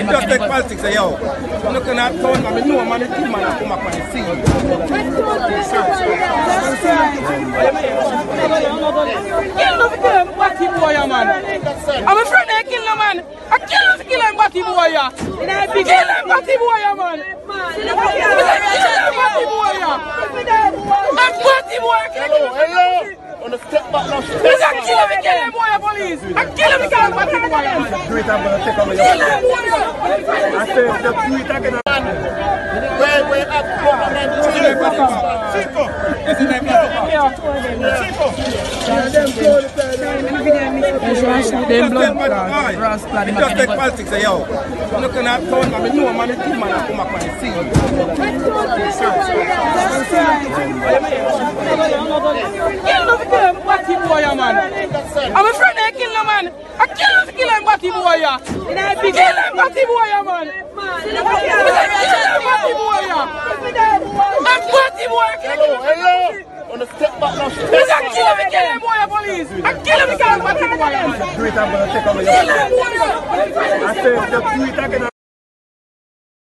Just take politics, yo. I'm looking at town, I know man, the team man come up on the scene. Kill the batty boy, man. I'm afraid they kill the man. I kill him, batty boy. Kill him, batty boy, man. Kill him, batty boy. I'm batty boy. Hello. On the step back now. I kill him, boy, police. I kill him, batty boy. Do it, I'm going to take over your I said, do it again. Where at government? Just take politics, yo. I'm looking at town, I know man, the team man come up on the scene. Kill the batty boy, man. I'm afraid they kill the man. I kill him, batty boy. Kill him, batty boy, man. Kill him, batty boy. I'm batty boy. Hello. On the step back now. I kill him, boy, police. I kill him, batty boy. Do it, I'm going to take over your I said, do it again.